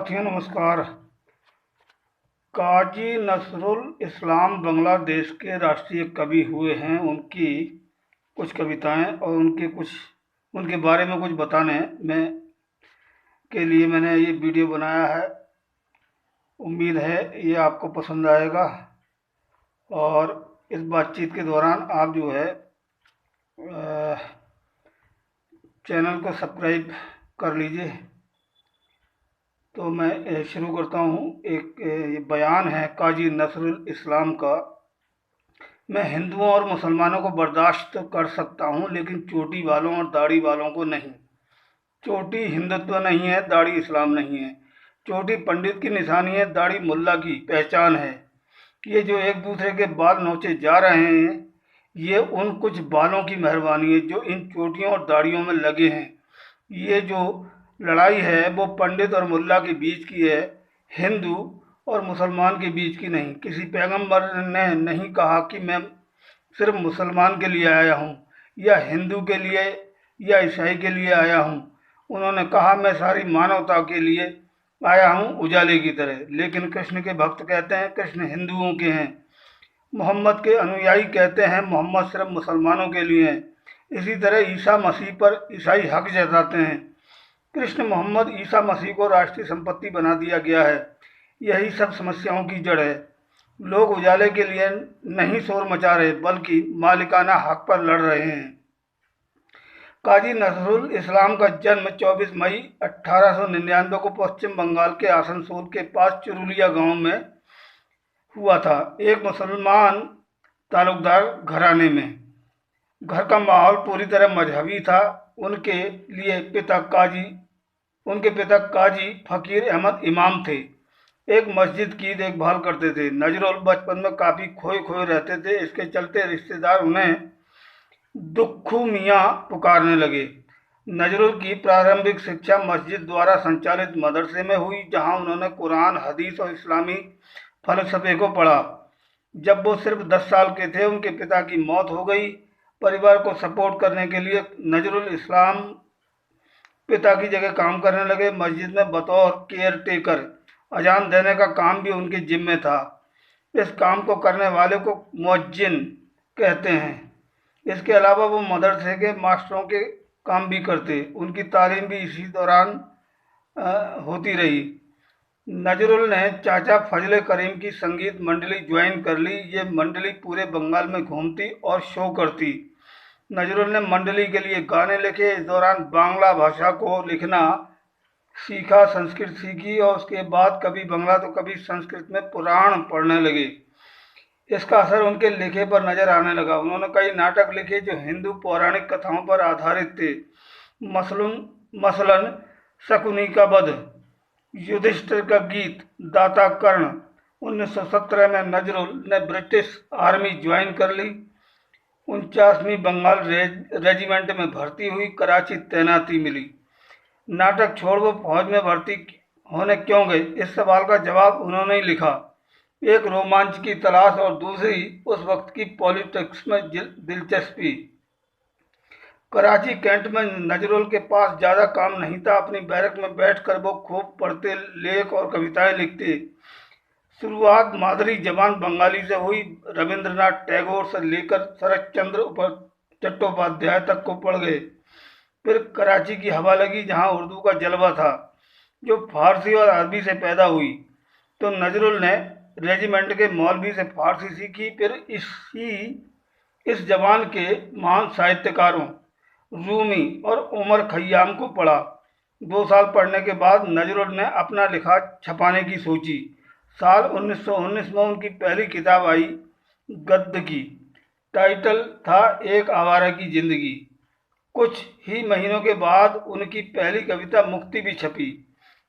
साथियों नमस्कार। काजी नसरुल इस्लाम बांग्लादेश के राष्ट्रीय कवि हुए हैं। उनकी कुछ कविताएं और उनके बारे में कुछ बताने में के लिए मैंने ये वीडियो बनाया है। उम्मीद है ये आपको पसंद आएगा और इस बातचीत के दौरान आप जो है चैनल को सब्सक्राइब कर लीजिए। तो मैं शुरू करता हूँ। एक ये बयान है काजी नसरुल इस्लाम का। मैं हिंदुओं और मुसलमानों को बर्दाश्त कर सकता हूँ, लेकिन चोटी वालों और दाढ़ी वालों को नहीं। चोटी हिंदुत्व नहीं है, दाढ़ी इस्लाम नहीं है। चोटी पंडित की निशानी है, दाढ़ी मुल्ला की पहचान है। ये जो एक दूसरे के बाल नोचे जा रहे हैं, ये उन कुछ बालों की मेहरबानी है जो इन चोटियों और दाढ़ियों में लगे हैं। ये जो लड़ाई है वो पंडित और मुल्ला के बीच की है, हिंदू और मुसलमान के बीच की नहीं। किसी पैगंबर ने नहीं कहा कि मैं सिर्फ मुसलमान के लिए आया हूँ या हिंदू के लिए या ईसाई के लिए आया हूँ। उन्होंने कहा मैं सारी मानवता के लिए आया हूँ, उजाले की तरह। लेकिन कृष्ण के भक्त कहते हैं कृष्ण हिंदुओं के हैं। मोहम्मद के अनुयायी कहते हैं मोहम्मद सिर्फ मुसलमानों के लिए हैं। इसी तरह ईसा मसीह पर ईसाई हक जताते हैं। कृष्ण मोहम्मद ईसा मसीह को राष्ट्रीय संपत्ति बना दिया गया है। यही सब समस्याओं की जड़ है। लोग उजाले के लिए नहीं शोर मचा रहे, बल्कि मालिकाना हक पर लड़ रहे हैं। काजी नसरुल इस्लाम का जन्म 24 मई 1899 को पश्चिम बंगाल के आसनसोल के पास चुरुलिया गांव में हुआ था। एक मुसलमान ताल्लुकदार घराने में। घर का माहौल पूरी तरह मजहबी था। उनके पिता काजी फकीर अहमद इमाम थे। एक मस्जिद की देखभाल करते थे। नजरुल बचपन में काफ़ी खोए खोए रहते थे। इसके चलते रिश्तेदार उन्हें दुक्खू मियाँ पुकारने लगे। नजरुल की प्रारंभिक शिक्षा मस्जिद द्वारा संचालित मदरसे में हुई, जहां उन्होंने कुरान, हदीस और इस्लामी फलसफे को पढ़ा। जब वो सिर्फ 10 साल के थे, उनके पिता की मौत हो गई। परिवार को सपोर्ट करने के लिए नजरुल इस्लाम पिता की जगह काम करने लगे। मस्जिद में बतौर केयर टेकर अजान देने का काम भी उनके जिम्मे था। इस काम को करने वाले को मुअज्जिन कहते हैं। इसके अलावा वो मदरसे के मास्टरों के काम भी करते। उनकी तालीम भी इसी दौरान होती रही। नजरुल ने चाचा फजले करीम की संगीत मंडली ज्वाइन कर ली। ये मंडली पूरे बंगाल में घूमती और शो करती। नजरुल ने मंडली के लिए गाने लिखे। इस दौरान बांग्ला भाषा को लिखना सीखा, संस्कृत सीखी और उसके बाद कभी बांग्ला तो कभी संस्कृत में पुराण पढ़ने लगे। इसका असर उनके लिखे पर नजर आने लगा। उन्होंने कई नाटक लिखे जो हिंदू पौराणिक कथाओं पर आधारित थे। मसलन शकुनी का वध, युधिष्ठिर का गीत, दाता कर्ण। 1917 में नजरुल ने ब्रिटिश आर्मी ज्वाइन कर ली। 49वीं बंगाल रेजिमेंट में भर्ती हुई। कराची तैनाती मिली। नाटक छोड़ वो फौज में भर्ती होने क्यों गए, इस सवाल का जवाब उन्होंने ही लिखा। एक रोमांच की तलाश और दूसरी उस वक्त की पॉलिटिक्स में दिलचस्पी। कराची कैंट में नजरुल के पास ज़्यादा काम नहीं था। अपनी बैरक में बैठकर वो खूब पढ़ते, लेख और कविताएं लिखते। शुरुआत मादरी जबान बंगाली से हुई। रविंद्रनाथ टैगोर से लेकर शरत चंद्र चट्टोपाध्याय तक को पढ़ गए। फिर कराची की हवा लगी, जहां उर्दू का जलवा था, जो फारसी और अरबी से पैदा हुई। तो नजरुल ने रेजिमेंट के मौलवी से फारसी सीखी। फिर इस जबान के महान साहित्यकारों रूमी और उमर खय्याम को पढ़ा। 2 साल पढ़ने के बाद नजरुल ने अपना लिखा छपाने की सोची। साल 1919 में उनकी पहली किताब आई, गद्य की। टाइटल था एक आवारा की जिंदगी। कुछ ही महीनों के बाद उनकी पहली कविता मुक्ति भी छपी।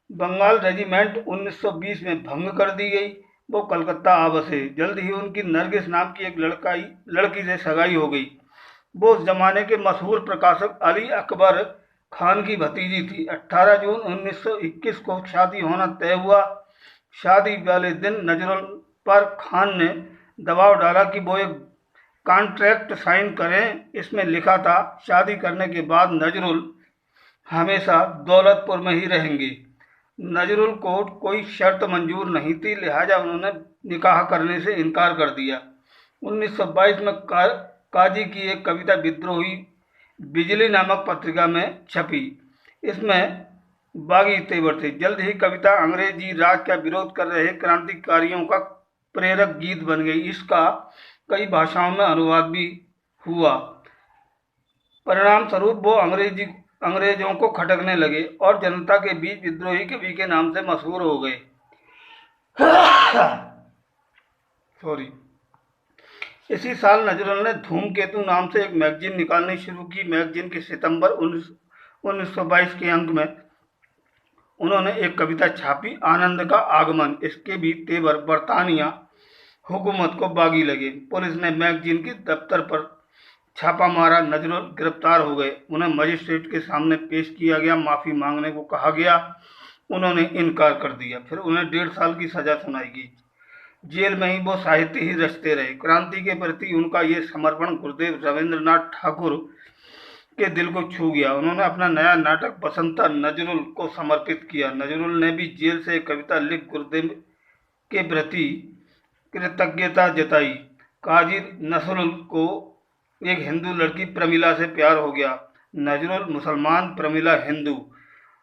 बंगाल रेजिमेंट 1920 में भंग कर दी गई। वो कलकत्ता आ बसे। जल्द ही उनकी नरगिस नाम की एक लड़की से सगाई हो गई। वो उस जमाने के मशहूर प्रकाशक अली अकबर खान की भतीजी थी। 18 जून 1921 को शादी होना तय हुआ। शादी वाले दिन नजरुल पर खान ने दबाव डाला कि वो एक कॉन्ट्रैक्ट साइन करें। इसमें लिखा था शादी करने के बाद नजरुल हमेशा दौलतपुर में ही रहेंगे। नजरुल को कोई शर्त मंजूर नहीं थी, लिहाजा उन्होंने निकाह करने से इनकार कर दिया। 1922 में काजी की एक कविता विद्रोही बिजली नामक पत्रिका में छपी। इसमें बागी तेवर थे। जल्द ही कविता अंग्रेजी राज का विरोध कर रहे क्रांतिकारियों का प्रेरक गीत बन गई। इसका कई भाषाओं में अनुवाद भी हुआ। परिणाम स्वरूप वो अंग्रेजों को खटकने लगे और जनता के बीच विद्रोही कवि के नाम से मशहूर हो गए। सॉरी। इसी साल नजरुल ने धूमकेतु नाम से एक मैगजीन निकालनी शुरू की। मैगजीन के सितंबर 1922 के अंक में उन्होंने एक कविता छापी, आनंद का आगमन। इसके भी तेवर बरतानिया हुकूमत को बागी लगे। पुलिस ने मैगजीन के दफ्तर पर छापा मारा। नजरुल गिरफ्तार हो गए। उन्हें मजिस्ट्रेट के सामने पेश किया गया। माफी मांगने को कहा गया। उन्होंने इनकार कर दिया। फिर उन्हें 1.5 साल की सजा सुनाई गई। जेल में ही वो साहित्य ही रचते रहे। क्रांति के प्रति उनका ये समर्पण गुरुदेव रविंद्रनाथ ठाकुर के दिल को छू गया। उन्होंने अपना नया नाटक बसंता नजरुल को समर्पित किया। नजरुल ने भी जेल से एक कविता लिख गुरुदेव के प्रति कृतज्ञता जताई। काजी नसरुल को एक हिंदू लड़की प्रमिला से प्यार हो गया। नजरुल मुसलमान, प्रमिला हिंदू।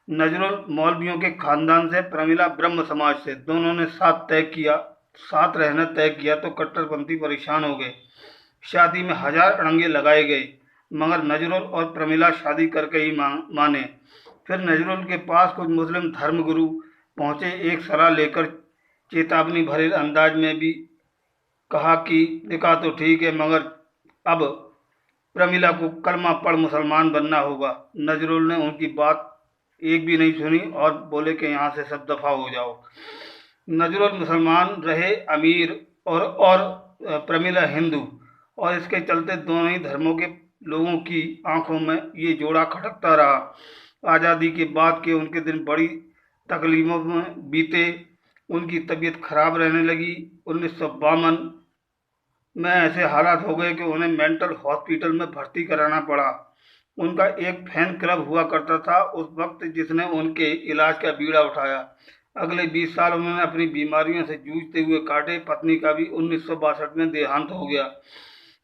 नजरुल मौलवियों के खानदान से, प्रमिला ब्रह्म समाज से। दोनों ने साथ रहना तय किया तो कट्टरपंथी परेशान हो गए। शादी में 1000 अड़ंगे लगाए गए, मगर नजरुल और प्रमिला शादी करके ही माने। फिर नजरुल के पास कुछ मुस्लिम धर्मगुरु पहुंचे। एक सलाह लेकर चेतावनी भरे अंदाज में भी कहा कि निकाह तो ठीक है, मगर अब प्रमिला को कलमा पढ़ मुसलमान बनना होगा। नजरुल ने उनकी बात एक भी नहीं सुनी और बोले कि यहाँ से सब दफा हो जाओ। नजरुल मुसलमान रहे अमीर और प्रमिला हिंदू, और इसके चलते दोनों ही धर्मों के लोगों की आंखों में ये जोड़ा खटकता रहा। आज़ादी के बाद के उनके दिन बड़ी तकलीफों में बीते। उनकी तबीयत खराब रहने लगी। 1952 में ऐसे हालात हो गए कि उन्हें मेंटल हॉस्पिटल में भर्ती कराना पड़ा। उनका एक फैन क्लब हुआ करता था उस वक्त, जिसने उनके इलाज का बीड़ा उठाया। अगले 20 साल उन्होंने अपनी बीमारियों से जूझते हुए काटे। पत्नी का भी 1962 में देहांत हो गया।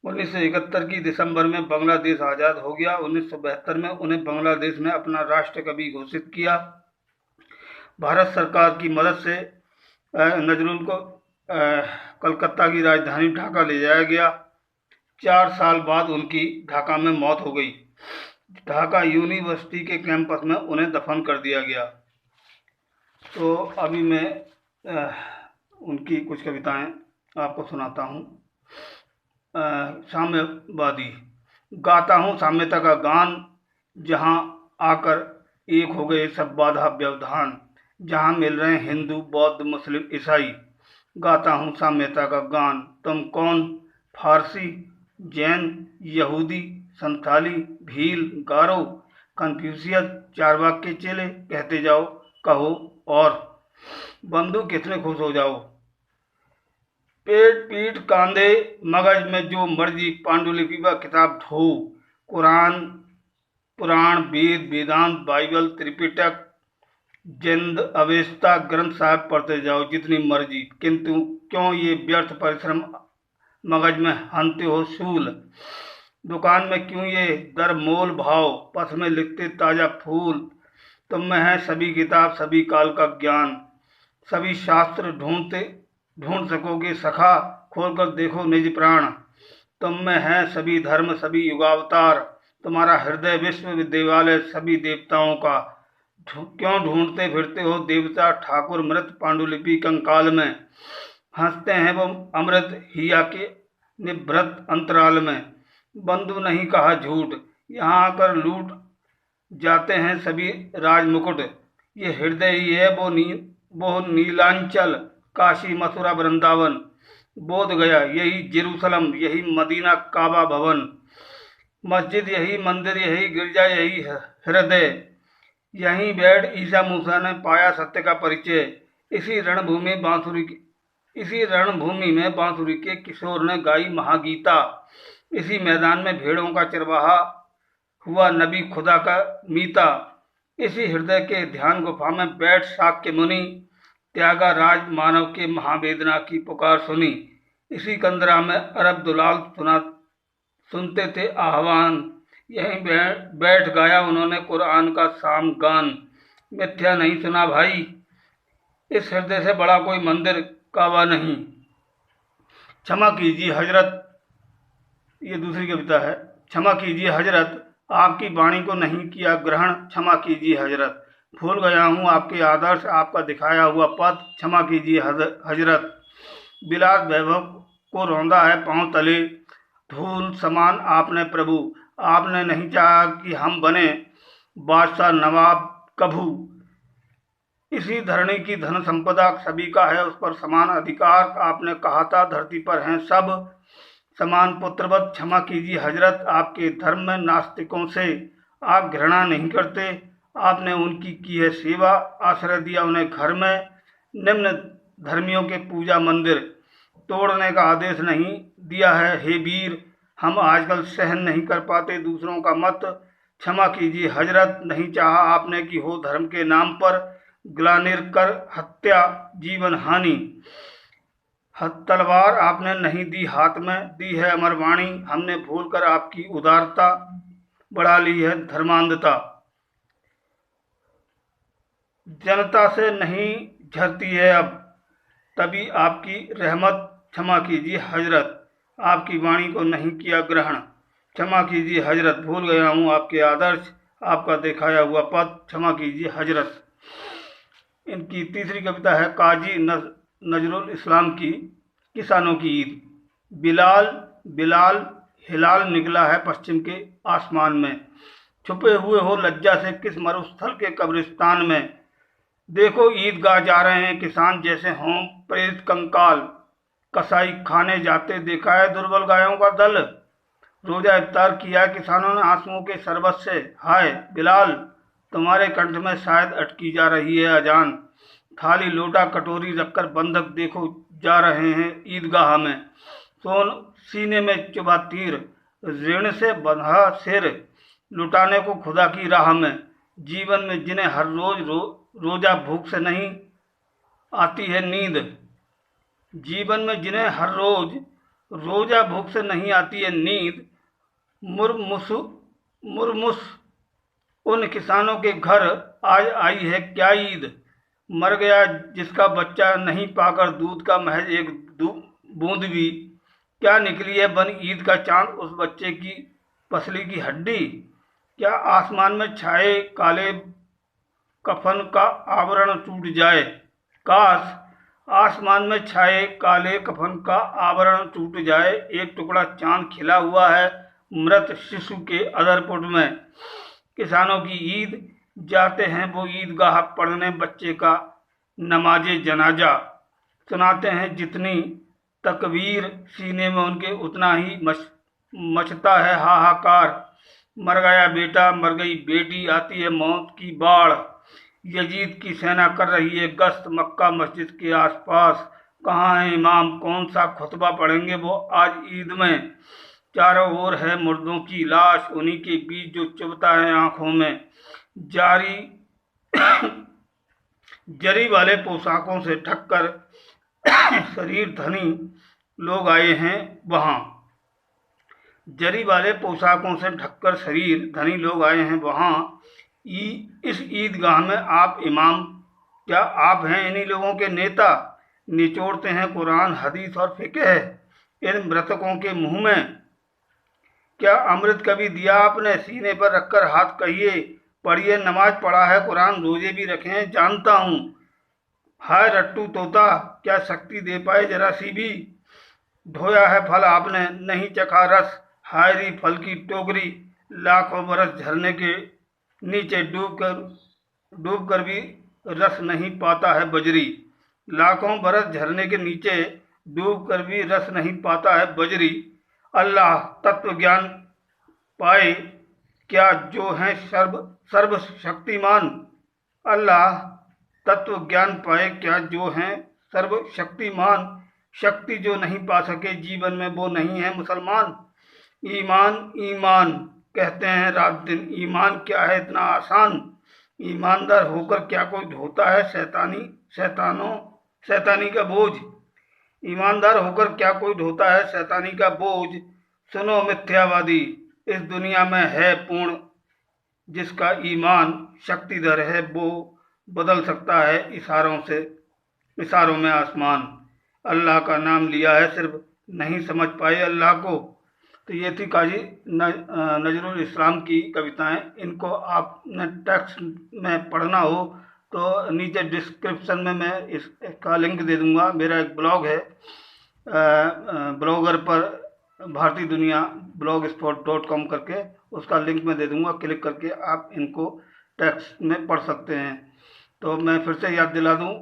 1971 की दिसंबर में बांग्लादेश आज़ाद हो गया। 1972 में उन्हें बांग्लादेश ने अपना राष्ट्र कवि घोषित किया। भारत सरकार की मदद से नजरुल को कलकत्ता की राजधानी ढाका ले जाया गया। 4 साल बाद उनकी ढाका में मौत हो गई। ढाका यूनिवर्सिटी के कैंपस में उन्हें दफन कर दिया गया। तो अभी मैं उनकी कुछ कविताएं आपको सुनाता हूँ। साम्यवादी। गाता हूँ साम्यता का गान, जहाँ आकर एक हो गए सब बाधा व्यवधान, जहाँ मिल रहे हिंदू बौद्ध मुस्लिम ईसाई। गाता हूँ साम्यता का गान, तुम कौन, फारसी, जैन, यहूदी, संथाली, भील, गारो, कन्फ्यूशियस, चारवाक के चेले, कहते जाओ, कहो और बंधु कितने खुश हो जाओ। पेट पीठ कांधे मगज में जो मर्जी, पांडुलिपि व किताब ढो, कुरान, पुराण, वेद, वेदांत, बाइबल, त्रिपिटक, जिंद, अवेस्ता ग्रंथ साहब पढ़ते जाओ जितनी मर्जी, किंतु क्यों ये व्यर्थ परिश्रम मगज में हनते हो शूल। दुकान में क्यों ये दर मोल भाव, पथ में लिखते ताजा फूल। तुम में है सभी किताब, सभी काल का ज्ञान, सभी शास्त्र ढूंढ सकोगे सखा, खोल कर देखो निज प्राण। तुम में है सभी धर्म, सभी युगावतार, तुम्हारा हृदय विश्व देवालय सभी देवताओं का। क्यों ढूंढते फिरते हो देवता ठाकुर मृत पांडुलिपि कंकाल में। हंसते हैं वो अमृत हिया के निभृत अंतराल में। बंधु नहीं कहा झूठ, यहाँ आकर लूट जाते हैं सभी राजमुकुट। ये हृदय ही है वो नीलांचल, काशी मथुरा वृंदावन, बोध गया यही जेरूसलम, यही मदीना काबा भवन। मस्जिद यही, मंदिर यही, गिरजा यही हृदय। यहीं बैठ ईसा मूसा ने पाया सत्य का परिचय। इसी रणभूमि में बांसुरी के किशोर ने गाई महागीता। इसी मैदान में भेड़ों का चरवाहा हुआ नबी खुदा का मीता। इसी हृदय के ध्यान गुफा में बैठ शाक्य मुनि, त्यागा राज मानव के महावेदना की पुकार सुनी। इसी कंदरा में अरब दुलाल सुनते थे आह्वान, यहीं बैठ गाया उन्होंने कुरान का शाम गान। मिथ्या नहीं सुना भाई, इस हृदय से बड़ा कोई मंदिर काबा नहीं। क्षमा कीजिए हजरत, ये दूसरी कविता है। क्षमा कीजिए हजरत, आपकी वाणी को नहीं किया ग्रहण। क्षमा कीजिए हजरत, भूल गया हूँ आपके आदर्श, आपका दिखाया हुआ पथ। क्षमा कीजिए हजरत, विलास वैभव को रौंदा है पांव तले। धूल समान आपने प्रभु, आपने नहीं चाहा कि हम बने बादशाह नवाब कभू। इसी धरणी की धन संपदा सभी का है, उस पर समान अधिकार। आपने कहा था धरती पर हैं सब समान पुत्रवत। क्षमा कीजिए हजरत, आपके धर्म में नास्तिकों से आप घृणा नहीं करते। आपने उनकी की है सेवा, आश्रय दिया उन्हें घर में। निम्न धर्मियों के पूजा मंदिर तोड़ने का आदेश नहीं दिया है। हे वीर, हम आजकल सहन नहीं कर पाते दूसरों का मत। क्षमा कीजिए हजरत, नहीं चाहा आपने कि हो धर्म के नाम पर ग्लानिर कर हत्या जीवन हानि। तलवार आपने नहीं दी हाथ में, दी है अमर वाणी। हमने भूलकर आपकी उदारता बढ़ा ली है धर्मांधता। जनता से नहीं झरती है अब तभी आपकी रहमत। क्षमा कीजिए हजरत, आपकी वाणी को नहीं किया ग्रहण। क्षमा कीजिए हजरत, भूल गया हूँ आपके आदर्श, आपका दिखाया हुआ पथ। क्षमा कीजिए हजरत। इनकी तीसरी कविता है काजी नजरुल इस्लाम की, किसानों की ईद। बिलाल बिलाल हिलाल निकला है पश्चिम के आसमान में। छुपे हुए हो लज्जा से किस मरुस्थल के कब्रिस्तान में। देखो ईदगाह जा रहे हैं किसान, जैसे हों प्रेरित कंकाल। कसाई खाने जाते देखा है दुर्बल गायों का दल। रोजा इफ्तार किया है किसानों ने आंसुओं के शरबत से। हाय बिलाल, तुम्हारे कंठ में शायद अटकी जा रही है अजान। थाली लोटा कटोरी रखकर बंधक देखो जा रहे हैं ईदगाह में। सोन सीने में चुभा तीर, ऋण से बंधा सिर, लुटाने को खुदा की राह में। जीवन में जिन्हें हर रोज रोजा भूख से नहीं आती है नींद। जीवन में जिन्हें हर रोज रोजा भूख से नहीं आती है नींद। मुरमुस उन किसानों के घर आज आई है क्या ईद। मर गया जिसका बच्चा नहीं पाकर दूध का महज एक बूंद भी। क्या निकली है बन ईद का चांद उस बच्चे की पसली की हड्डी। क्या आसमान में छाए काले कफन का आवरण टूट जाए। काश आसमान में छाए काले कफन का आवरण टूट जाए। एक टुकड़ा चांद खिला हुआ है मृत शिशु के अधरपुट में। किसानों की ईद जाते हैं वो ईदगाह पढ़ने बच्चे का नमाजे जनाजा। सुनाते हैं जितनी तकबीर सीने में उनके उतना ही मचता है हाहाकार। मर गया बेटा मर गई बेटी, आती है मौत की बाढ़। यजीद की सेना कर रही है गश्त मक्का मस्जिद के आसपास। कहाँ है इमाम, कौन सा खुतबा पढ़ेंगे वो आज ईद में। चारों ओर है मुर्दों की लाश, उन्हीं के बीच जो चुभता है आंखों में। जरी वाले पोशाकों से ढककर शरीर धनी लोग आए हैं वहाँ। जरी वाले पोशाकों से ढककर शरीर धनी लोग आए हैं वहाँ। इस ईदगाह में आप इमाम, क्या आप हैं इन्हीं लोगों के नेता। निचोड़ते हैं कुरान हदीस और फिक्र इन मृतकों के मुंह में। क्या अमृत कभी दिया आपने, सीने पर रखकर हाथ कहिए पढ़िए। नमाज पढ़ा है कुरान रोजे भी रखे हैं जानता हूँ। हाय रट्टू तोता, क्या शक्ति दे पाए जरा सी भी। ढोया है फल आपने नहीं चखा रस। हाय री फल की टोकरी, लाखों बरस झरने के नीचे डूब कर भी रस नहीं पाता है बजरी। लाखों बरस झरने के नीचे डूब कर भी रस नहीं पाता है बजरी। अल्लाह तत्व ज्ञान पाए क्या जो है सर्वशक्तिमान। अल्लाह तत्व ज्ञान पाए क्या जो है सर्वशक्तिमान। शक्ति जो नहीं पा सके जीवन में वो नहीं है मुसलमान। ईमान ईमान कहते हैं रात दिन, ईमान क्या है इतना आसान। ईमानदार होकर क्या कोई ढोता है शैतानी का बोझ। ईमानदार होकर क्या कोई ढोता है शैतानी का बोझ। सुनो मिथ्यावादी, इस दुनिया में है पूर्ण जिसका ईमान शक्तिधर है, वो बदल सकता है इशारों में आसमान। अल्लाह का नाम लिया है सिर्फ नहीं समझ पाए अल्लाह को। तो ये थी काजी नजरुल इस्लाम की कविताएं। इनको आपने टेक्स्ट में पढ़ना हो तो नीचे डिस्क्रिप्शन में मैं इसका लिंक दे दूंगा। मेरा एक ब्लॉग है, ब्लॉगर पर भारतीय दुनिया blogspot.com करके, उसका लिंक मैं दे दूंगा। क्लिक करके आप इनको टेक्स्ट में पढ़ सकते हैं। तो मैं फिर से याद दिला दूं,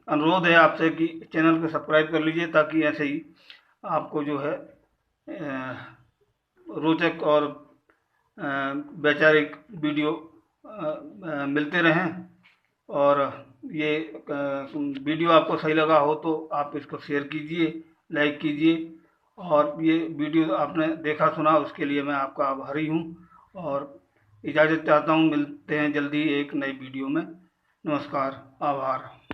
अनुरोध है आपसे कि चैनल को सब्सक्राइब कर लीजिए ताकि ऐसे ही आपको जो है रोचक और वैचारिक वीडियो मिलते रहें। और ये वीडियो आपको सही लगा हो तो आप इसको शेयर कीजिए, लाइक कीजिए। और ये वीडियो आपने देखा सुना उसके लिए मैं आपका आभारी हूँ और इजाज़त चाहता हूँ। मिलते हैं जल्दी एक नई वीडियो में। नमस्कार, आभार।